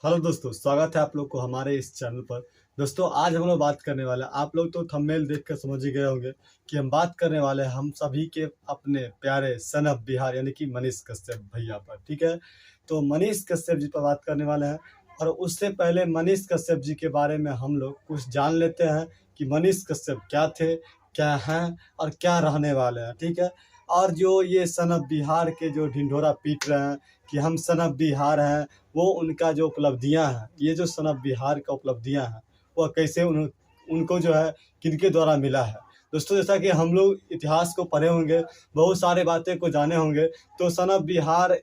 Hello दोस्तों, स्वागत है आप लोग को हमारे इस चैनल पर। दोस्तों, आज हम लोग बात करने वाले हैं, आप लोग तो थंबनेल देखकर समझ ही गए होंगे कि हम बात करने वाले हैं हम सभी के अपने प्यारे सन ऑफ बिहार यानी कि मनीष कश्यप भैया पर। ठीक है, तो मनीष कश्यप जी पर बात करने वाले हैं। और उससे पहले मनीष कश्यप जी के बारे में हम लोग कुछ जान लेते हैं कि मनीष कश्यप क्या थे, क्या हैं और क्या रहने वाले हैं। ठीक है, और जो ये सन ऑफ बिहार के जो ढिंढोरा पीट रहे हैं कि हम सन ऑफ बिहार हैं, वो उनका जो उपलब्धियां हैं, ये जो सन ऑफ बिहार का उपलब्धियां हैं, वह कैसे उनको जो है किनके द्वारा मिला है। दोस्तों, जैसा कि हम लोग इतिहास को पढ़े होंगे, बहुत सारे बातें को जाने होंगे, तो सन ऑफ बिहार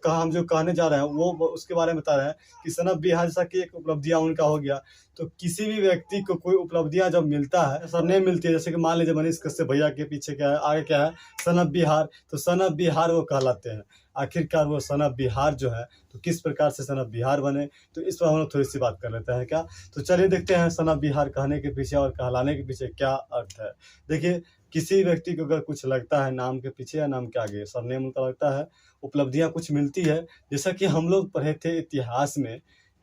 हम जो कहने जा रहे हैं वो उसके बारे में बता रहे हैं कि सन ऑफ बिहार जैसा कि एक उपलब्धियां उनका हो गया। तो किसी भी व्यक्ति को कोई उपलब्धियां जब मिलता है, सब नहीं मिलती है, जैसे कि मान लीजिए मनीष कश्यप भैया के पीछे क्या है, आगे क्या है, सन ऑफ बिहार। तो सन ऑफ बिहार वो कहलाते हैं। आखिरकार वो सन ऑफ बिहार जो है, तो किस प्रकार से सन ऑफ बिहार बने, तो इस पर हम लोग थोड़ी सी बात कर लेते हैं क्या। तो चलिए देखते हैं सन ऑफ बिहार कहने के पीछे और कहलाने के पीछे क्या अर्थ है। देखिए, किसी व्यक्ति को अगर कुछ लगता है नाम के पीछे या नाम के आगे, सरनेम उनका लगता है, उपलब्धियां कुछ मिलती है। जैसा कि हम लोग पढ़े थे इतिहास में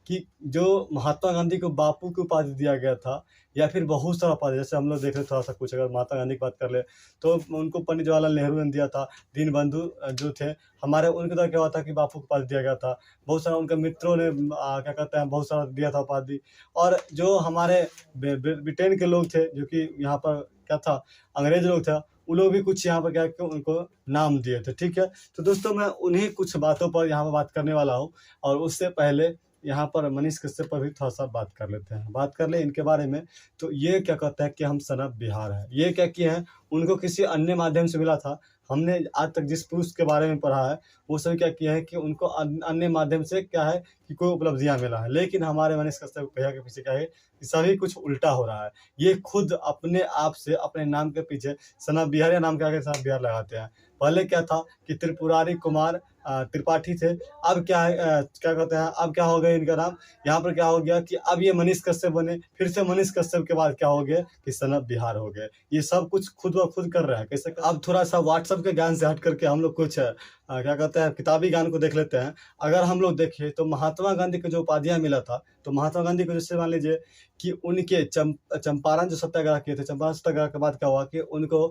कि जो महात्मा गांधी को बापू की उपाधि दिया गया था, या फिर बहुत सारा उपाधि, जैसे हम लोग देख रहे थोड़ा सा कुछ, अगर महात्मा गांधी की बात कर ले तो उनको पंडित जवाहरलाल नेहरू ने दिया था। दीनबंधु जो थे हमारे, उनके द्वारा क्या हुआ था कि बापू को उपाधि दिया गया था। बहुत सारा उनके मित्रों ने क्या कहते हैं, बहुत सारा दिया था उपाधि। और जो हमारे ब्रिटेन के लोग थे, जो कि यहाँ पर क्या था, अंग्रेज लोग थे, वो लोग भी कुछ यहाँ पर क्या कि उनको नाम दिए थे। ठीक है, तो दोस्तों मैं उन्हीं कुछ बातों पर यहाँ पर बात करने वाला हूँ। और उससे पहले यहाँ पर मनीष कश्यप पर भी थोड़ा सा बात कर लेते हैं, बात कर ले इनके बारे में। तो ये क्या कहता है कि हम सन ऑफ बिहार है, ये क्या किए हैं, उनको किसी अन्य माध्यम से मिला था। हमने आज तक जिस पुरुष के बारे में पढ़ा है, वो सभी क्या किया है कि उनको अन्य माध्यम से क्या है कि कोई उपलब्धियां मिला है। लेकिन हमारे मनीष कश्यप भैया के पीछे क्या है कि सभी कुछ उल्टा हो रहा है। ये खुद अपने आप से अपने नाम के पीछे सन ऑफ बिहार या नाम के आगे सन ऑफ बिहार लगाते हैं। पहले क्या था कि त्रिपुरारी कुमार त्रिपाठी थे। अब क्या है, क्या कहते हैं, अब क्या हो गया इनका नाम, यहाँ पर क्या हो गया कि अब ये मनीष कश्यप बने। फिर से मनीष कश्यप के बाद क्या हो गया कि सन ऑफ बिहार हो गए। ये सब कुछ खुद ब खुद कर रहे हैं। कैसे अब थोड़ा सा व्हाट्सएप के ज्ञान से हट करके हम लोग कुछ क्या कहते हैं, किताबी ज्ञान को देख लेते हैं। अगर हम लोग देखें तो महात्मा गांधी को जो उपाधियां मिला था, तो महात्मा गांधी को जैसे मान लीजिए कि उनके चंपारण जो सत्याग्रह किए थे, चंपारण सत्याग्रह के बाद क्या हुआ कि उनको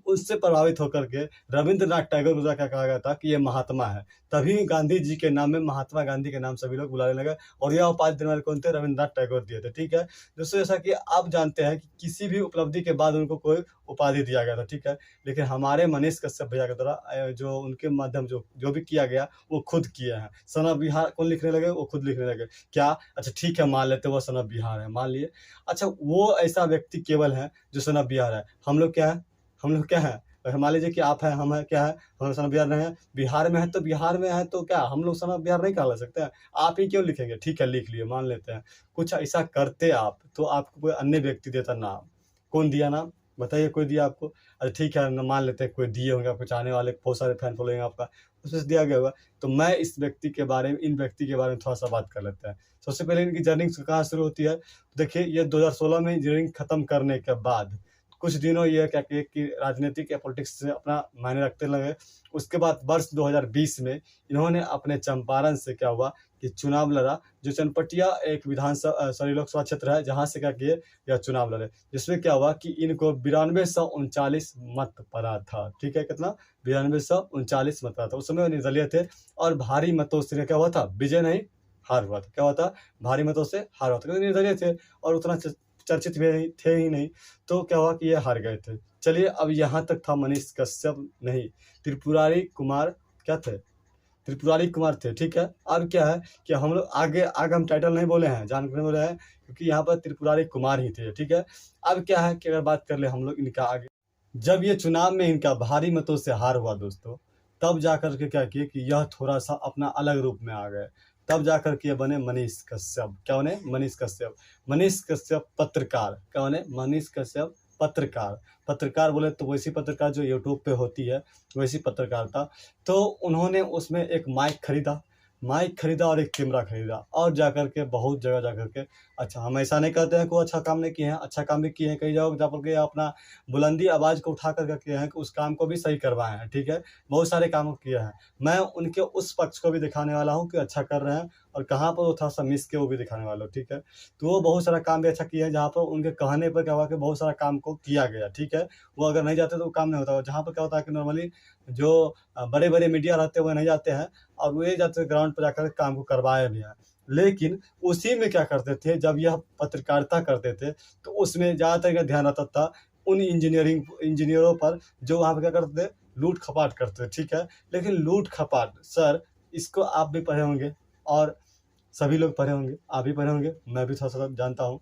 उससे प्रभावित होकर के रविंद्रनाथ टैगोर को क्या कहा गया था कि ये महात्मा है। तभी गांधी जी के नाम में महात्मा गांधी के नाम सभी लोग बुलाने लगे। और यह उपाधि देने वाले कौन थे, रविंद्रनाथ टैगोर दिए थे। ठीक है, दोस्तों जैसा कि आप जानते हैं कि किसी भी उपलब्धि के बाद उनको कोई उपाधि दिया गया था। ठीक है, लेकिन हमारे मनीष कश्यप भैया के द्वारा जो उनके माध्यम जो जो भी किया गया वो खुद किए हैं। सन ऑफ बिहार कौन लिखने लगे, वो खुद लिखने लगे। क्या, अच्छा ठीक है, मान लेते वो सन ऑफ बिहार है, मान लिए। अच्छा, वो ऐसा व्यक्ति केवल है जो सन ऑफ बिहार है। हम लोग क्या है, हम लोग क्या है, मान लीजिए कि आप हैं, हम है, क्या है, हम सन ऑफ बिहार नहीं है। बिहार में है तो बिहार में है, तो क्या हम लोग सन ऑफ बिहार नहीं कहला सकते हैं। आप ही क्यों लिखेंगे, ठीक है लिख लिए, मान लेते हैं। कुछ ऐसा करते आप तो आपको कोई अन्य व्यक्ति देता नाम। कौन दिया नाम, बताइए, कोई दिया आपको। अच्छा ठीक है, मान लेते हैं कोई दिए होंगे, आपको चाहने वाले बहुत सारे फैन फॉलोइंग आपका, उसमें से दिया गया होगा। तो मैं इस व्यक्ति के बारे में, इन व्यक्ति के बारे में थोड़ा सा बात कर लेते हैं। सबसे पहले इनकी जर्नी कहाँ शुरू होती है। देखिए, ये 2016 में इंजीनियरिंग खत्म करने के बाद कुछ दिनों ये क्या किए कि राजनीतिक या पॉलिटिक्स से अपना मायने रखते लगे। उसके बाद वर्ष 2020 में इन्होंने अपने चंपारण से क्या हुआ कि चुनाव लड़ा, जो चनपटिया एक विधानसभा लोकसभा क्षेत्र है, जहां से क्या किए यह चुनाव लड़े। जिसमें क्या हुआ कि इनको 9239 मत पड़ा था। ठीक है, कितना, 9239 मत पड़ा था। उस समय वो निर्दलीय थे और भारी मतों से क्या हुआ था, विजय नहीं हार हुआ था। क्या हुआ था, भारी मतों से हार हुआ था, क्योंकि निर्दलीय थे और उतना चर्चित भी थे ही नहीं। तो क्या हुआ कि ये हार गए थे। चलिए, अब यहाँ तक था मनीष कश्यप नहीं, त्रिपुरारी कुमार क्या थे, त्रिपुरारी कुमार थे। ठीक है, अब क्या है कि हम लोग आगे आगे हम टाइटल नहीं बोले हैं, जानकर बोले हैं, क्योंकि यहाँ पर त्रिपुरारी कुमार ही थे। ठीक है, अब क्या है कि अगर बात कर ले हम लोग इनका आगे, जब ये चुनाव में इनका भारी मतों से हार हुआ दोस्तों, तब जाकर के क्या किए कि यह थोड़ा सा अपना अलग रूप में आ गए। तब जाकर के ये बने मनीष कश्यप। क्या बने, मनीष कश्यप। मनीष कश्यप पत्रकार। क्या बने, मनीष कश्यप पत्रकार। पत्रकार बोले तो वैसी पत्रकार जो यूट्यूब पे होती है, वैसी पत्रकारिता। तो उन्होंने उसमें एक माइक खरीदा, माइक खरीदा और एक कैमरा खरीदा और जाकर के बहुत जगह जाकर के, अच्छा हम ऐसा नहीं कहते हैं कोई अच्छा काम नहीं किए हैं, अच्छा काम भी किए हैं, कई जगह जहाँ पर के अपना बुलंदी आवाज़ को उठा कर के किए हैं कि उस काम को भी सही करवाए हैं, ठीक है। बहुत सारे काम किए हैं। मैं उनके उस पक्ष को भी दिखाने वाला हूँ कि अच्छा कर रहे हैं और कहाँ पर वो थोड़ा-सा मिस किए वो भी दिखाने वाला हूँ, ठीक है। तो वो बहुत सारा काम भी अच्छा किए हैं जहाँ पर उनके कहने पर क्या हुआ कि बहुत सारा काम को किया गया, ठीक है। वो अगर नहीं जाते तो वो काम नहीं होता। जहाँ पर क्या होता है कि नॉर्मली जो बड़े-बड़े मीडिया रहते हैं वो नहीं जाते हैं और वे जाते ग्राउंड पे जाकर काम को करवाए भी हैं। लेकिन उसी में क्या करते थे, जब यह पत्रकारिता करते थे तो उसमें ज़्यादातर इनका ध्यान रहता था उन इंजीनियरों पर जो वहाँ पे क्या करते थे, लूट-खपाट करते थे, ठीक है। लेकिन लूट-खपाट सर, इसको आप भी पढ़े होंगे और सभी लोग पढ़े होंगे, आप भी पढ़े होंगे, मैं भी थोड़ा-सा जानता हूँ।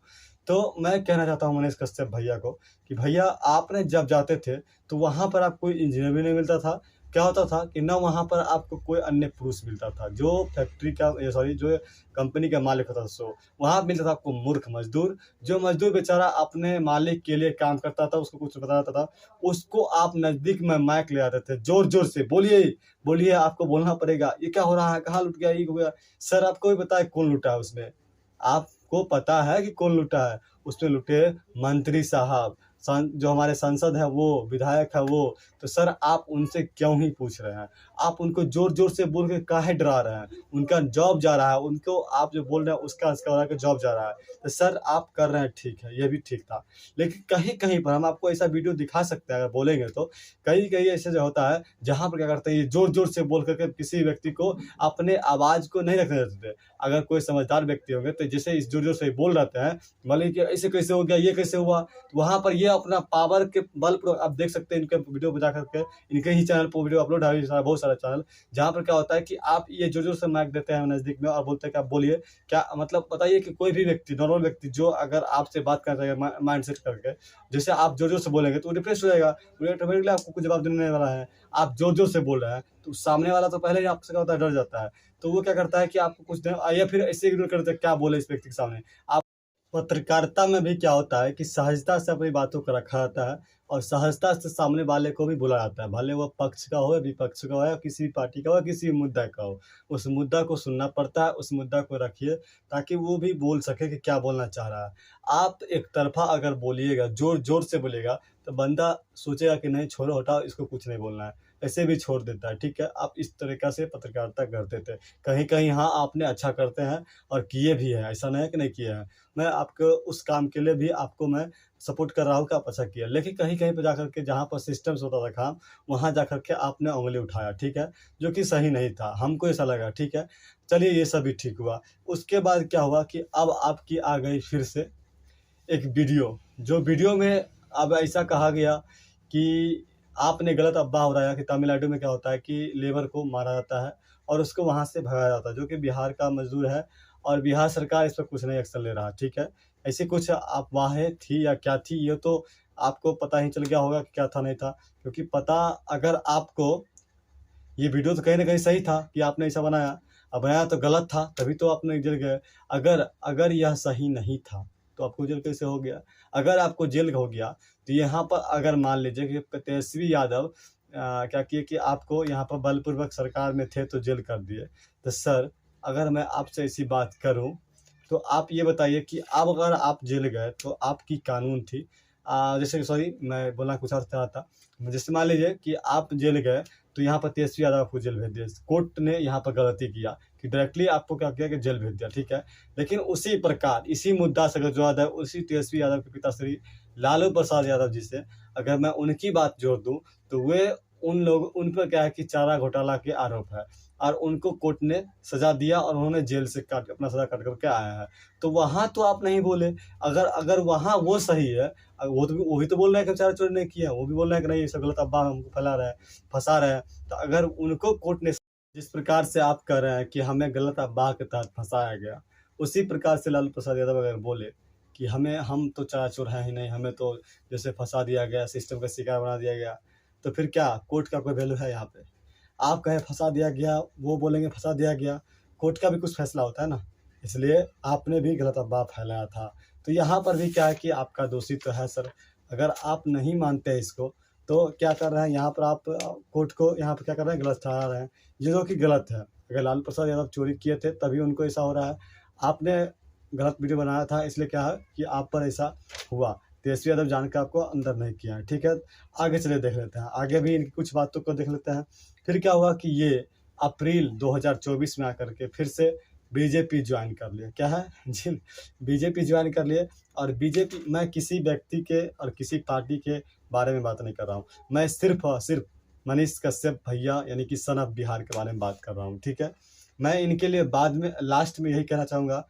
तो मैं कहना चाहता हूँ मनीष कश्यप भैया को कि भैया आपने जब जाते थे, तो वहाँ पर आपको इंजीनियर भी नहीं मिलता था। क्या होता था कि ना वहाँ पर आपको कोई अन्य पुरुष मिलता था, जो फैक्ट्री का जो कंपनी का मालिक होता था वहाँ मिलता था आपको मूर्ख मज़दूर, जो मज़दूर बेचारा अपने मालिक के लिए काम करता था, उसको कुछ बताता था, उसको आप नज़दीक में माइक ले आते थे, ज़ोर-ज़ोर से बोलिए, बोलिए आपको बोलना पड़ेगा, ये क्या हो रहा है, कहाँ लुट गया, ये हो गया। सर आपको भी पता है कौन लूटा है उसमें? आपको पता है कि कौन लूटा है? उसमें लूटे मंत्री साहब, जो हमारे सांसद हैं वो, विधायक है वो। तो सर आप उनसे क्यों ही पूछ रहे हैं? आप उनको ज़ोर-ज़ोर से बोल के काहे डरा रहे हैं? उनका जॉब जा रहा है, उनको आप जो बोल रहे हैं उसका जॉब जा रहा है। तो सर आप कर रहे हैं ठीक है, ये भी ठीक था। लेकिन कहीं-कहीं पर हम आपको ऐसा वीडियो दिखा सकते हैं अगर बोलेंगे तो, कहीं-कहीं ऐसे जो होता है जहाँ पर क्या करते हैं ये ज़ोर-ज़ोर से बोल कर के किसी व्यक्ति को अपने आवाज़ को नहीं रखने देते थे। अगर कोई समझदार व्यक्ति होंगे तो जैसे इस ज़ोर-ज़ोर से बोल रहते हैं, मान लीजिए कि ऐसे कैसे हो गया, ये कैसे हुआ? तो वहाँ पर ये अपना पावर के बल पर आप देख सकते हैं इनके वीडियो पे जा कर के, इनके ही चैनल पर वीडियो अपलोड है बहुत सारा चैनल, जहाँ पर क्या होता है कि आप ये ज़ोर-ज़ोर से माइक देते हैं नज़दीक में और बोलते हैं कि आप बोलिए। क्या मतलब बताइए कि कोई भी व्यक्ति, नॉर्मल व्यक्ति जो अगर आपसे बात कर रहा है माइंड सेट करके, जैसे आप ज़ोर-ज़ोर से बोलेंगे तो वो डिप्रेस हो जाएगा, वो ऑटोमेटिकली आपको कुछ जवाब देने वाला है। आप ज़ोर-ज़ोर से बोल रहे हैं, तो सामने वाला तो पहले ही आपसे क्या होता है डर जाता है। तो वो क्या करता है कि आपको कुछ देर या फिर ऐसे इग्नोर कर देता है, क्या बोले इस व्यक्ति के सामने। आप पत्रकारिता में भी क्या होता है कि सहजता से अपनी बातों को रखा जाता है और सहजता से सामने वाले को भी बोला जाता है, भले वो पक्ष का हो या विपक्ष का हो या किसी भी पार्टी का हो या किसी भी मुद्दा का हो। उस मुद्दा को सुनना पड़ता है, उस मुद्दा को रखिए ताकि वो भी बोल सके कि क्या बोलना चाह रहा है। आप एक तरफ़ा अगर बोलिएगा, ज़ोर-ज़ोर से बोलिएगा, तो बंदा सोचेगा कि नहीं छोड़ो हटाओ इसको कुछ नहीं बोलना है, ऐसे भी छोड़ देता है, ठीक है? आप इस तरीक़ा से पत्रकारिता करते थे। कहीं-कहीं हाँ, आपने अच्छा करते हैं और किए भी हैं, ऐसा नहीं है कि नहीं किए हैं। मैं आपको उस काम के लिए भी आपको मैं सपोर्ट कर रहा हूँ कि आप अच्छा किया। लेकिन कहीं-कहीं पे जाकर के जहाँ पर सिस्टम से होता था काम, वहाँ जाकर के आपने उँगली उठाया, ठीक है? जो कि सही नहीं था, हमको ऐसा लगा, ठीक है? चलिए ये सब भी ठीक हुआ। उसके बाद क्या हुआ कि अब आपकी आ गई फिर से एक वीडियो, जो वीडियो में अब ऐसा कहा गया कि आपने गलत अफ़वाह उड़ाया कि तमिलनाडु में क्या होता है कि लेबर को मारा जाता है और उसको वहाँ से भगाया जाता है, जो कि बिहार का मज़दूर है और बिहार सरकार इस पे कुछ नहीं एक्शन ले रहा, ठीक है? ऐसी कुछ अफ़वाहें थी या क्या थी, ये तो आपको पता ही चल गया होगा कि क्या था, नहीं था। क्योंकि पता अगर आपको ये वीडियो तो कहीं न कहीं सही था कि आपने ऐसा बनाया, अब बनाया तो गलत था, तभी तो आपने जेल गए। अगर अगर यह सही नहीं था, तो आपको जेल कैसे हो गया? अगर आपको जेल हो गया, तो यहाँ पर अगर मान लीजिए कि तेजस्वी यादव क्या किए कि आपको यहाँ पर बलपूर्वक सरकार में थे तो जेल कर दिए। तो सर, अगर मैं आपसे ऐसी बात करूँ, तो आप ये बताइए कि अब अगर आप जेल गए, तो आपकी कानून थी जैसे सॉरी मैं बोलना कुछ और चाह रहा था। जैसे मान लीजिए कि आप जेल गए, तो यहाँ पर तेजस्वी यादव आपको जेल भेज दिया। कोर्ट ने यहाँ पर गलती किया कि डायरेक्टली आपको क्या किया कि जेल भेज दिया, ठीक है। लेकिन उसी प्रकार इसी मुद्दा से अगर विवाद है, उसी तेजस्वी यादव के पिताश्री लालू प्रसाद यादव जी से अगर मैं उनकी बात जोड़ दूँ, तो वे उन पर क्या है कि चारा घोटाला के आरोप है और उनको कोर्ट ने सज़ा दिया और उन्होंने जेल से अपना सज़ा काट कर के आया है। तो वहाँ तो आप नहीं बोले, अगर अगर वहाँ वो सही है, वो भी तो बोल रहे हैं कि चारा चोरी नहीं किया, वो भी बोल रहे हैं कि नहीं ये सब गलत अफ़वाह हमको फैला रहे हैं, फँसा रहे हैं। तो अगर उनको कोर्ट ने जिस प्रकार से आप कह रहे हैं कि हमें गलत अफ़वाह के तहत फँसाया गया, उसी प्रकार से लालू प्रसाद यादव अगर बोले कि हम तो चारा चोर हैं ही नहीं, हमें तो जैसे फँसा दिया गया, सिस्टम का शिकार बना दिया गया, तो फिर क्या कोर्ट का कोई वैल्यू है यहाँ पे? आप कहें फँसा दिया गया, वो बोलेंगे फँसा दिया गया, कोर्ट का भी कुछ फैसला होता है ना। इसलिए आपने भी गलत अफ़वाह फैलाया था। तो यहाँ पर भी क्या है कि आपका दोषी तो है सर, अगर आप नहीं मानते इसको, तो क्या कर रहे हैं यहाँ पर आप कोर्ट को यहाँ पे क्या कर रहे हैं गलत ठहरा रहे हैं, जो कि गलत है। अगर लालू प्रसाद यादव चोरी किए थे तभी उनको ऐसा हो रहा है। आपने गलत वीडियो बनाया था, इसलिए क्या है कि आप पर ऐसा हुआ। तेजस्वी यादव जान के आपको अंदर नहीं किया है, ठीक है। आगे चलिए देख लेते हैं, आगे भी इनकी कुछ बातों को देख लेते हैं। फिर क्या हुआ कि ये अप्रैल 2024 में आकर के फिर से बीजेपी ज्वाइन कर लिए। क्या है जी, बीजेपी ज्वाइन कर लिए। और बीजेपी, मैं किसी व्यक्ति के और किसी पार्टी के बारे में बात नहीं कर रहा हूँ, मैं सिर्फ और सिर्फ मनीष कश्यप भैया यानी कि सन ऑफ बिहार के बारे में बात कर रहा हूँ, ठीक है। मैं इनके लिए बाद में लास्ट में यही कहना चाहूँगा,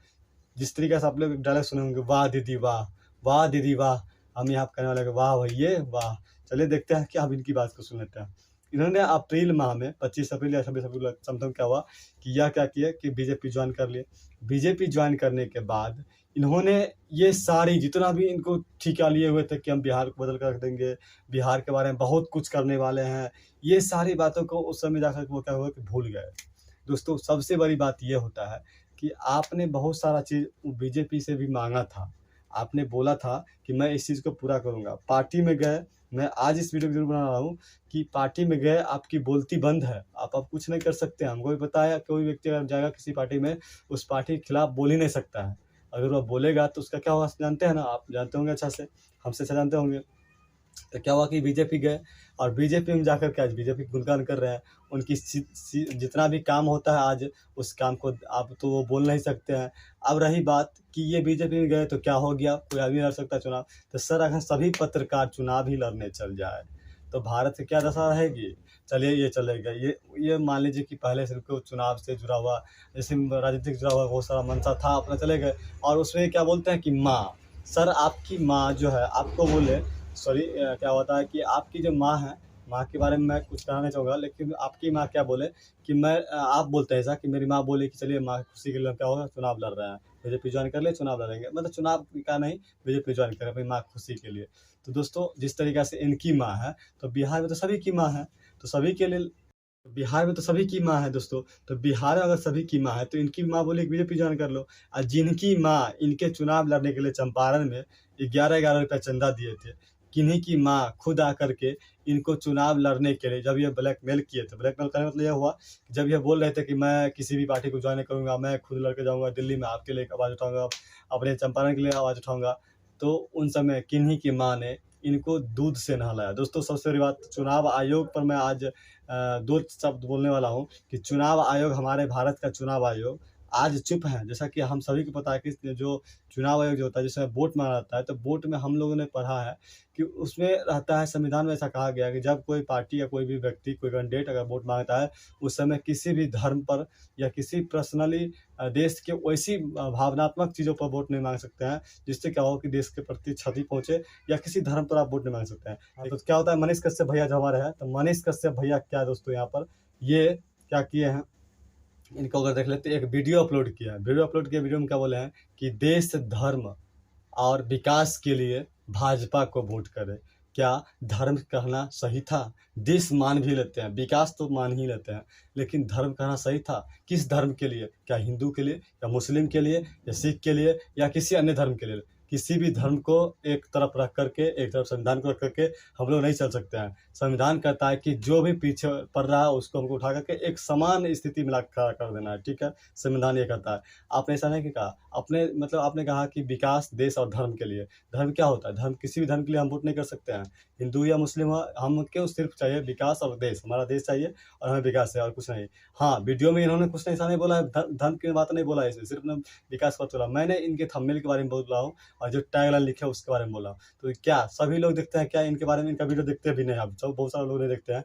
जिस तरीके से आप लोग डायलॉग सुने होंगे, वाह दीदी वाह, वाह दीदी वाह, हम यहाँ कहने वाले वाह भैया वाह। चलिए देखते हैं कि अब इनकी बात को सुन लेते हैं। इन्होंने अप्रैल माह में 25 अप्रैल या 26 अप्रैल समथिंग क्या हुआ कि यह क्या किया कि बीजेपी ज्वाइन कर लिए। बीजेपी ज्वाइन करने के बाद इन्होंने ये सारी जितना भी इनको ठिका लिए हुए थे कि हम बिहार को बदल कर रख देंगे, बिहार के बारे में बहुत कुछ करने वाले हैं, ये सारी बातों को उस समय जाकर वो क्या हुआ कि भूल गए। दोस्तों सबसे बड़ी बात ये होता है कि आपने बहुत सारा चीज़ बीजेपी से भी मांगा था, आपने बोला था कि मैं इस चीज़ को पूरा करूँगा। पार्टी में गए, मैं आज इस वीडियो को जरूर बना रहा हूँ कि पार्टी में गए, आपकी बोलती बंद है, आप अब कुछ नहीं कर सकते हैं। हमको भी पता है कोई व्यक्ति अगर जाएगा किसी पार्टी में, उस पार्टी के खिलाफ बोल ही नहीं सकता है। अगर वह बोलेगा तो उसका क्या होगा जानते हैं ना, आप जानते होंगे अच्छा से, हमसे अच्छा जानते होंगे। तो क्या हुआ कि बीजेपी गए और बीजेपी में जाकर के आज बीजेपी गुणगान कर रहे हैं। उनकी जितना भी काम होता है आज उस काम को आप तो वो बोल नहीं सकते हैं। अब रही बात कि ये बीजेपी में गए तो क्या हो गया, कोई आदमी लड़ सकता है चुनाव। तो सर अगर सभी पत्रकार चुनाव ही लड़ने चल जाए तो भारत की क्या दशा रहेगी। चलिए ये चलेगा, ये मान लीजिए कि पहले से उनको चुनाव से जुड़ा हुआ, जैसे राजनीतिक जुड़ा हुआ बहुत सारा मंशा था अपना, चले गए और उसमें क्या बोलते हैं कि माँ, सर आपकी माँ जो है आपको बोले, सॉरी क्या होता है कि आपकी जो माँ है, माँ के बारे में मैं कुछ कहना नहीं चाहूँगा, लेकिन आपकी माँ क्या बोले कि मैं आप बोलते हैं ऐसा कि मेरी माँ बोले कि चलिए माँ खुशी के लिए क्या होगा चुनाव लड़ रहे हैं, बीजेपी ज्वाइन कर ले चुनाव लड़ेंगे, मतलब चुनाव का नहीं, बीजेपी ज्वाइन करें अपनी माँ खुशी के लिए। तो दोस्तों जिस तरीक़े से इनकी माँ है तो बिहार में तो सभी की माँ है, तो सभी के लिए बिहार में तो सभी की माँ है दोस्तों। तो बिहार में अगर सभी की माँ है तो इनकी माँ बोली कि बीजेपी ज्वाइन कर लो। और जिनकी माँ इनके चुनाव लड़ने के लिए चंपारण में 11-11 रुपये चंदा दिए थे, किन्हीं की माँ खुद आकर के इनको चुनाव लड़ने के लिए जब ये ब्लैकमेल किए थे, ब्लैकमेल करने मतलब यह हुआ कि जब ये बोल रहे थे कि मैं किसी भी पार्टी को ज्वाइन करूँगा, मैं खुद लड़के जाऊँगा दिल्ली में, आपके लिए आवाज़ उठाऊँगा, अपने चंपारण के लिए आवाज़ उठाऊँगा, तो उन समय किन्हीं की माँ ने इनको दूध से नहलाया। दोस्तों सबसे बड़ी बात, चुनाव आयोग पर मैं आज 2 शब्द बोलने वाला हूँ कि चुनाव आयोग, हमारे भारत का चुनाव आयोग आज चुप है। जैसा कि हम सभी को पता है कि जो चुनाव आयोग जो होता है जिसमें वोट मांगा जाता है, तो वोट में हम लोगों ने पढ़ा है कि उसमें रहता है, संविधान में ऐसा कहा गया है कि जब कोई पार्टी या कोई भी व्यक्ति, कोई कैंडिडेट अगर वोट मांगता है, उस समय किसी भी धर्म पर या किसी पर्सनली देश के वैसी भावनात्मक चीज़ों पर वोट नहीं मांग सकते हैं जिससे क्या हो कि देश के प्रति क्षति पहुँचे, या किसी धर्म पर आप वोट नहीं मांग सकते हैं। तो क्या होता है, मनीष कश्यप भैया जो हमारे हैं, तो मनीष कश्यप भैया क्या है दोस्तों, यहाँ पर ये क्या किए हैं, इनको अगर देख लेते, एक वीडियो अपलोड किया है। वीडियो में क्या बोले हैं कि देश, धर्म और विकास के लिए भाजपा को वोट करें। क्या धर्म कहना सही था? देश मान भी लेते हैं, विकास तो मान ही लेते हैं, लेकिन धर्म कहना सही था? किस धर्म के लिए? क्या हिंदू के लिए या मुस्लिम के लिए या सिख के लिए या किसी अन्य धर्म के लिए? किसी भी धर्म को एक तरफ रख करके, एक तरफ संविधान को रख करके हम लोग नहीं चल सकते हैं। संविधान कहता है कि जो भी पीछे पड़ रहा है उसको हमको उठा करके एक समान स्थिति में ला खड़ा कर देना है, ठीक है। संविधान ये कहता है। आपने ऐसा नहीं कहा, अपने मतलब आपने कहा कि विकास देश और धर्म के लिए। धर्म क्या होता है? धर्म, किसी भी धर्म के लिए हम वोट नहीं कर सकते हैं, हिंदू या मुस्लिम हो, हमको सिर्फ चाहिए विकास और देश, हमारा देश चाहिए और हमें विकास है और कुछ नहीं। हाँ, वीडियो में इन्होंने कुछ ऐसा नहीं बोला है, धर्म की बात नहीं बोला है, इसमें सिर्फ विकास पर बोला। मैंने इनके थंबनेल के बारे में बोल रहा हूँ और जो टैगलाइन लिखे उसके बारे में बोला। तो क्या सभी लोग देखते हैं क्या इनके बारे में? इनका वीडियो देखते भी नहीं, आप सब बहुत सारे लोग नहीं देखते हैं।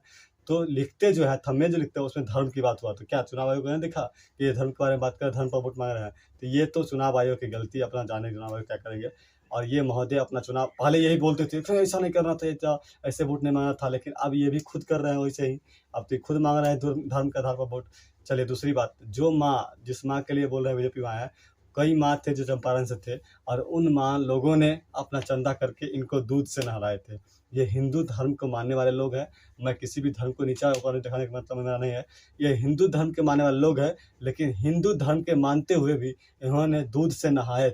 तो लिखते जो है, थंबनेल जो लिखते हैं उसमें धर्म की बात हुआ, तो क्या चुनाव आयोग ने देखा कि ये धर्म के बारे में बात कर, धर्म पर वोट मांग रहे हैं? तो ये तो चुनाव आयोग की गलती, अपना जाने चुनाव आयोग क्या करेंगे। और ये महोदय अपना चुनाव पहले यही बोलते थे तो ऐसा नहीं करना था, ऐसे वोट नहीं मांगना था, लेकिन अब ये भी खुद कर रहे हैं वैसे ही, अब तो खुद मांग रहे हैं धर्म के आधार पर वोट। चलिए दूसरी बात, जो माँ, जिस माँ के लिए बोल रहे हैं बीजेपी माँ है, कई माँ थे जो चंपारण से थे और उन माँ लोगों ने अपना चंदा करके इनको दूध से नहलाए थे। ये हिंदू धर्म को मानने वाले लोग हैं, मैं किसी भी धर्म को नीचा ऊपर दिखाने का मतलब मेरा नहीं है, ये हिंदू धर्म के मानने वाले लोग हैं, लेकिन हिंदू धर्म के मानते हुए भी इन्होंने दूध से नहाए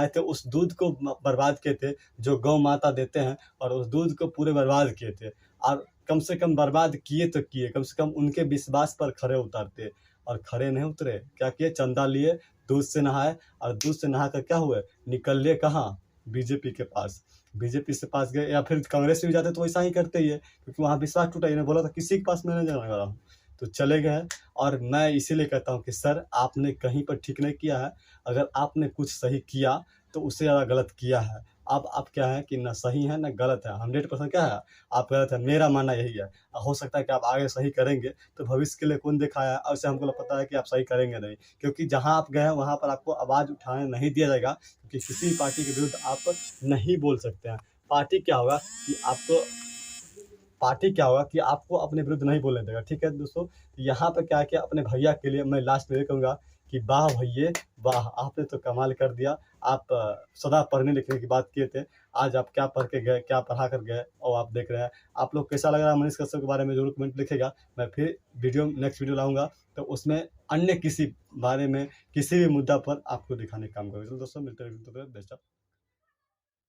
थे, उस दूध को बर्बाद किए थे जो गौ माता देते हैं, और उस दूध को पूरे बर्बाद किए थे। और कम से कम बर्बाद किए तो किए, कम से कम उनके विश्वास पर खरे उतरते, और खरे नहीं उतरे। क्या किए? चंदा लिए, दूध से नहाए, और दूध से नहा कर क्या हुए? निकल लिए कहाँ? बीजेपी के पास। बीजेपी से पास गए, या फिर कांग्रेस में भी जाते तो वैसा ही करते ही है, क्योंकि वहाँ विश्वास टूटा। इन्हें बोला था किसी के पास मैं नहीं जाने वाला हूँ, तो चले गए। और मैं इसीलिए कहता हूँ कि सर, आपने कहीं पर ठीक नहीं किया है। अगर आपने कुछ सही किया तो उससे ज़्यादा गलत किया है। अब आप क्या है कि ना सही है ना गलत है, 100% क्या है, आप गलत है। मेरा मानना यही है। हो सकता है कि आप आगे सही करेंगे, तो भविष्य के लिए कौन दिखाया है, और उससे हमको पता है कि आप सही करेंगे नहीं, क्योंकि जहाँ आप गए हैं वहाँ पर आपको आवाज़ उठाने नहीं दिया जाएगा, क्योंकि किसी भी पार्टी के विरुद्ध आप नहीं बोल सकते हैं। पार्टी क्या होगा कि आपको अपने विरुद्ध नहीं बोलने देगा। ठीक है दोस्तों, यहाँ पे क्या है कि अपने भैया के लिए मैं लास्ट में ये कहूँगा कि वाह भैये वाह, आपने तो कमाल कर दिया। आप सदा पढ़ने लिखने की बात किए थे, आज आप क्या पढ़ के गए, क्या पढ़ा कर गए, और आप देख रहे हैं। आप लोग कैसा लग रहा है मनीष कश्यप के बारे में जरूर कमेंट लिखेगा। मैं फिर नेक्स्ट वीडियो लाऊंगा, तो उसमें अन्य किसी बारे में, किसी भी मुद्दा पर आपको दिखाने का काम करूँगा। तो दोस्तों मिलते हैं, बेस्ट ऑफ